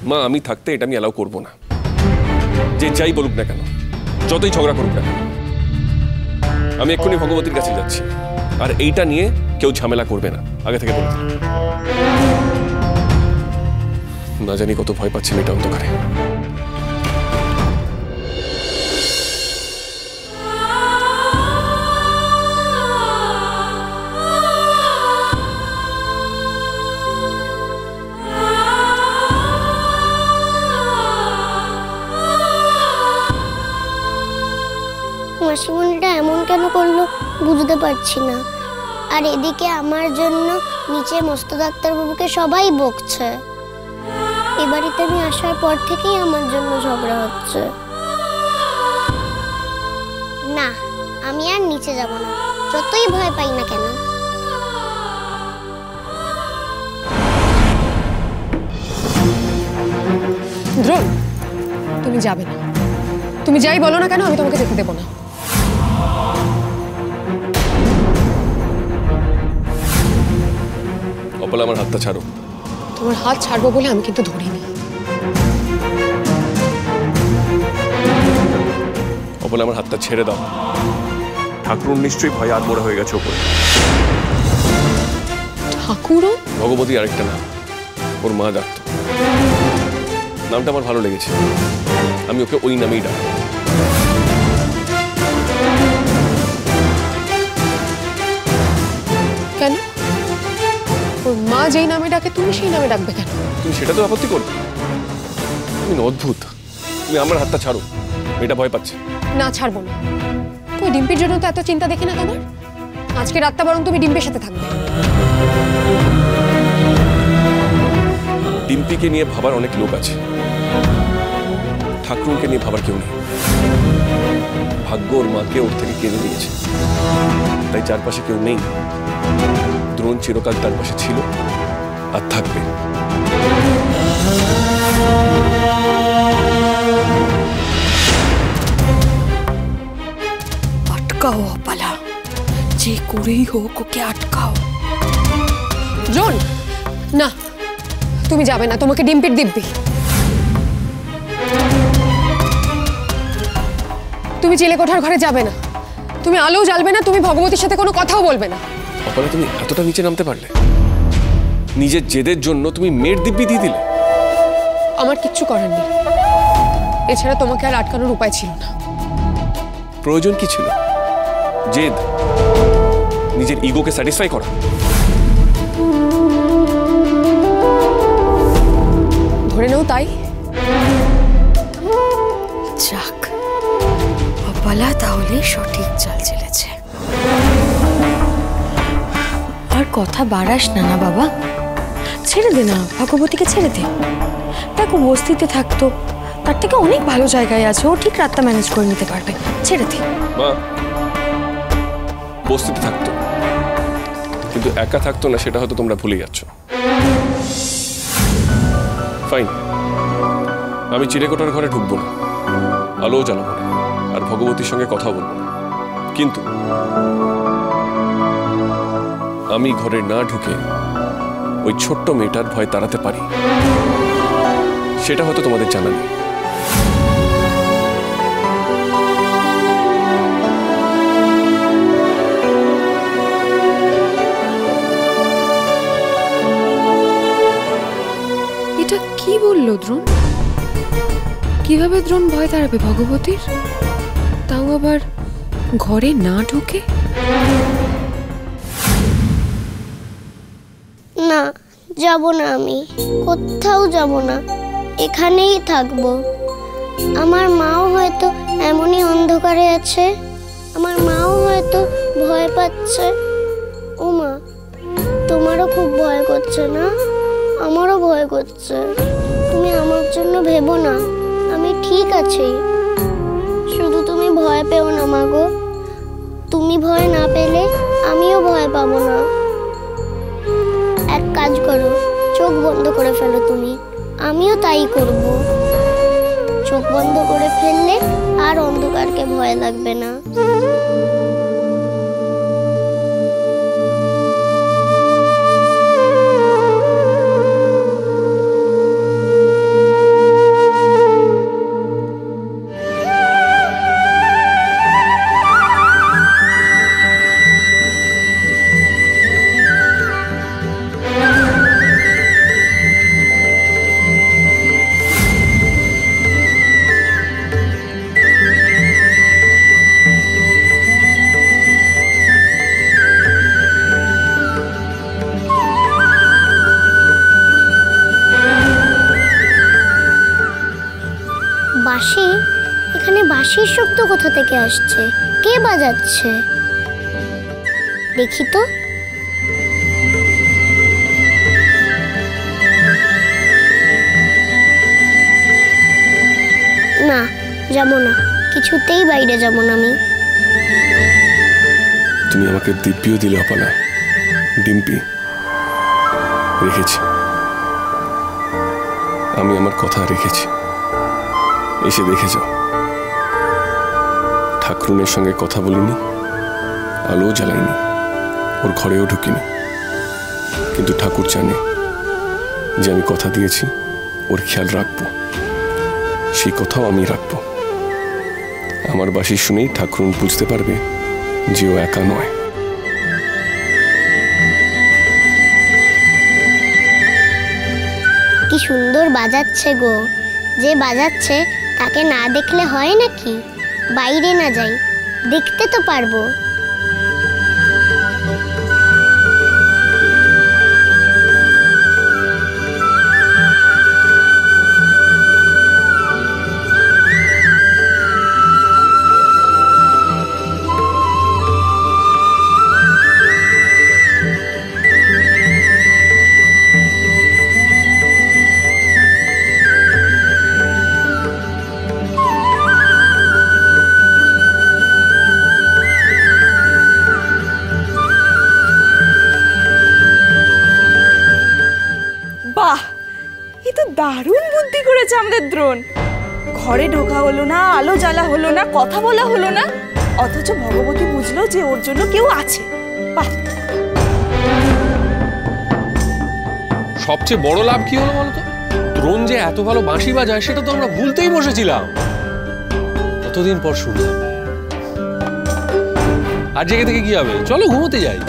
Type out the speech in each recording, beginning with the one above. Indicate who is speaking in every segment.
Speaker 1: মা আমি থাকতে এটা আমি অ্যালাউ করবো না। যে যাই বলুক না কেন, যতই ঝগড়া করুক না কেন, আমি এক্ষুনি ভগবতীর কাছে যাচ্ছি। আর এইটা নিয়ে কেউ ঝামেলা করবে না, আগে থেকে বলে দিলাম। না জানি কত ভয় পাচ্ছি মেয়েটা অন্ধকারে।
Speaker 2: মাসিমণিটা এমন কেন করলো বুঝতে পারছি না। আর এদিকে আমার জন্য নিচে মস্ত ডাক্তারবাবুকে সবাই বকছে। এ বাড়িতে আমি আসার পর থেকেই আমার জন্য ঝগড়া হচ্ছে। না, আমি আর নিচে যাব না, যতই ভয় পাই না কেন।
Speaker 3: দ্রোণ, তুমি যাবে না। তুমি যাই বলো না কেন আমি তোমাকে যেতে দেবো না।
Speaker 1: অপলা আমার হাতটা ছাড়ো।
Speaker 3: তোমার হাত ছাড়বো বলে আমি কিন্তু ধরিনি।
Speaker 1: অপলা আমার হাতটা ছেড়ে দাও। ঠাকুর নিশ্চয়ই ভয়ে আড়মোড়া হয়ে গেছে ওপরে।
Speaker 3: ঠাকুরও?
Speaker 1: ভগবতী আরেকটা নাম, ওর মা ডাকতো। নামটা আমার ভালো লেগেছে, আমি ওকে ওই নামেই ডাক।
Speaker 3: কেন? ওর মা যেই নামে ডাকে তুমি সেই নামে ডাকবে কেন?
Speaker 1: তুমি সেটা তো আপত্তি করবে। তুমি অদ্ভুত। তুমি আমার হাতটা ছাড়ো, মেয়েটা ভয় পাচ্ছে।
Speaker 3: না, ছাড়বো না। ওই ডিম্পির জন্য তো এত চিন্তা দেখি না তোমার। আজকে রাতটা বরং তুমি ডিম্পির সাথে থাকবে।
Speaker 1: ডিম্পিকে নিয়ে ভাবার অনেক লোক আছে, ঠাকুরকে নিয়ে ভাবার কেউ নেই। ভাগ্য ওর মাকে ওর থেকে কেড়ে নিয়েছে, তাই চারপাশে কেউ নেই। দ্রোণ চিরকাল তার পাশে ছিল আর থাকবে।
Speaker 3: আটকাও অপলা, যে করেই হোক ওকে আটকাও। দ্রোণ, না তুমি যাবে না, তোমাকে ডিম্পির দিব্যি। তুমি চিলেকোঠার ঘরে যাবে না, তুমি আলো জ্বালবে না, তুমি ভগবতীর সাথে কোনো কথাও বলবে না।
Speaker 1: অপলা তুমি এতটা নিচে নামতে পারলে? নিজের জেদের জন্য তুমি মেয়ের দিব্যি দিয়ে দিলে।
Speaker 3: আমার কিচ্ছু করার নেই, এছাড়া তোমাকে আর আটকানোর উপায় ছিল না।
Speaker 1: প্রয়োজন কি ছিল? জেদ, নিজের ইগোকে স্যাটিসফাই করা।
Speaker 3: ধরে নাও তাই।
Speaker 4: যাক, অপলা তাহলে সঠিক চাল চলেছে। আর কথা বাড়াস না না বাবা, ছেড়ে দে না, ভগবতীকে ছেড়ে দে। দেখো বস্তিতে থাকতো, তার থেকে অনেক ভালো জায়গায় আছে, ও ঠিক রাতটা ম্যানেজ করে নিতে পারবে। ছেড়ে দে।
Speaker 1: মা বস্তিতে থাকতো, কিন্তু একা থাকতো না, সেটা হয়তো তোমরা ভুলে যাচ্ছ। ফাইন, আমি চিলেকোঠার ঘরে ঢুকবো না, আলো জ্বালাবো না, আর ভগবতীর সঙ্গে কথা বলবো না। কিন্তু আমি ঘরে না ঢুকে ওই ছোট্ট মেয়েটার ভয় তাড়াতে পারি, সেটা হয়তো তোমাদের জানা নেই।
Speaker 4: এটা কি বললো দ্রোণ? কিভাবে দ্রোণ ভয় তাড়াবে ভগবতীর, তাও আবার ঘরে না ঢুকে?
Speaker 2: না, যাব না, আমি কোথাও যাব না, এখানেই থাকবো। আমার মাও হয়তো এমনই অন্ধকারে আছে, আমার মাও হয়তো ভয় পাচ্ছে। ও মা, তোমারও খুব ভয় করছে না? আমারও ভয় করছে। তুমি আমার জন্য ভেবো না, আমি ঠিক আছি। শুধু তুমি ভয় পেও না মা গো। তুমি ভয় না পেলে আমিও ভয় পাবো না। এক কাজ করো, চোখ বন্ধ করে ফেলো তুমি, আমিও তাই করব। চোখ বন্ধ করে ফেললে আর অন্ধকারকে ভয় লাগবে না। বাঁশির শব্দ কোথা থেকে আসছে? কে বাজাচ্ছে? দেখি তো। না, যাব না, কিছুতেই বাইরে যাব না আমি।
Speaker 1: তুমি আমাকে দিব্যিও দিলে অপালা, ডিম্পি। রেখেছি, আমি আমার কথা রেখেছি। এসে দেখে যাও, ঠাকুরুনের সঙ্গে কথা বলিনি, আলো জ্বালাইনি, ওর ঘরেও ঢুকিনি, কিন্তু ঠাকুর জানে যে আমি কথা দিয়েছি ওর খেয়াল রাখবো। সেই কথাও আমি রাখবো। আমার বাঁশি শুনেই ঠাকুরুন বুঝতে পারবে যে ও একা নয়।
Speaker 2: কি সুন্দর বাজাচ্ছে গো। যে বাজাচ্ছে তাকে না দেখলে হয় নাকি? বাইরে না যাই, দেখতে তো পারবো।
Speaker 5: বাহ, এ তো দারুণ বুদ্ধি করেছে আমাদের দ্রোণ। ঘরে ঢোকা হলো না, আলো জ্বালা হলো না, কথা বলা হলো না, অথচ ভগবতী বুঝলো যে ওর জন্য কেউ আছে। বাহ।
Speaker 6: সবচেয়ে বড় লাভ কি হলো বলতো? দ্রোণ যে এত ভালো বাঁশি বাজায় সেটা তো আমরা ভুলতেই বসেছিলাম। কতদিন পর শুনলাম। আর জেগে থেকে কি হবে, চলো ঘুমোতে যাই।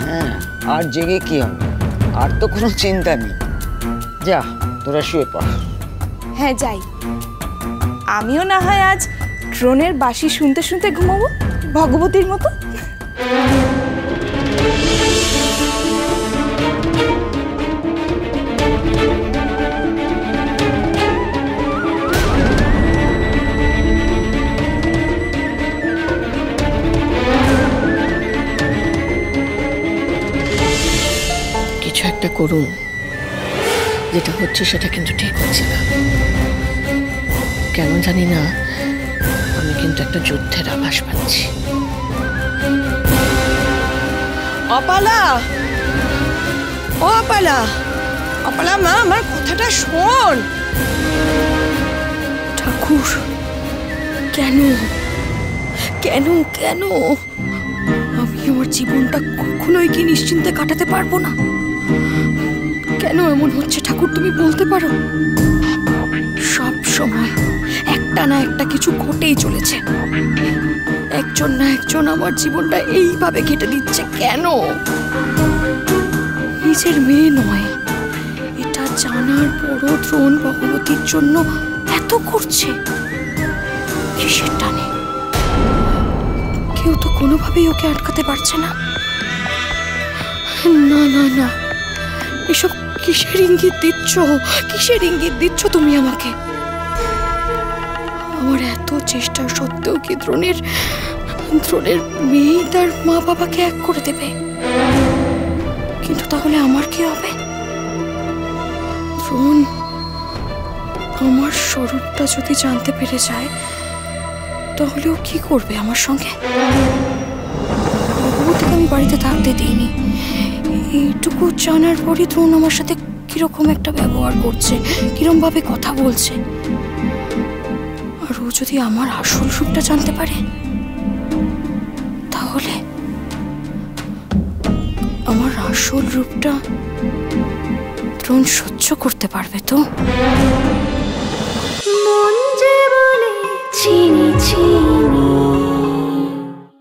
Speaker 7: হ্যাঁ, আর জেগে কি হবে? আর তো কোনো চিন্তা নেই। যা, তোরা শুয়ে পড়।
Speaker 5: হ্যাঁ যাই, আমিও না হয় আজ দ্রোণের বাঁশি শুনতে শুনতে ঘুমাবো ভগবতীর মতো।
Speaker 8: কিছু একটা করুন, যেটা হচ্ছে সেটা কিন্তু ঠিক হচ্ছে না। কেন জানি না, আমি কিন্তু একটা যুদ্ধের আভাস পাচ্ছি।
Speaker 9: অপালা, ও অপালা, অপালা মা, আমার কথাটা শোন।
Speaker 4: ঠাকুর, কেন কেন কেন আমি আমার জীবনটা কখনোই কি নিশ্চিন্তে কাটাতে পারবো না? কেন এমন হচ্ছে ঠাকুর, তুমি বলতে পারো? সব সময় একটা না একটা কিছু ঘটেই চলেছে। একজন না একজন আমার জীবনটা এইভাবে কেটে দিচ্ছে কেন? নিজের মেয়ে নয়, এটা জানার পরও দ্রোণ ভগবতীর জন্য এত করছে। কিসের টানে? কেউ তো কোনোভাবেই ওকে আটকাতে পারছে না। না না না, এসব কিসের ইঙ্গিত দিচ্ছ? কিসের ইঙ্গিত দিচ্ছ তুমি আমাকে? আমার এত চেষ্টা সত্ত্বেও কি দ্রোণের মেয়ে তার মা বাবাকে এক করে দেবে? কিন্তু তাহলে আমার কি হবে? দ্রোণ আমার স্বরূপটা যদি জানতে পেরে যায়, তাহলে ও কি করবে আমার সঙ্গে? ভগবতীকে আমি বাড়িতে থাকতে দিইনি। এইটুকু জানার পরই দ্রোণ আমার সাথে কিরকম একটা ব্যবহার করছে, কিরম ভাবে কথা বলছে। আর ও যদি আমার আসল রূপটা জানতে পারে, তাহলে আমার আসল রূপটা দ্রোণ সহ্য করতে পারবে তো?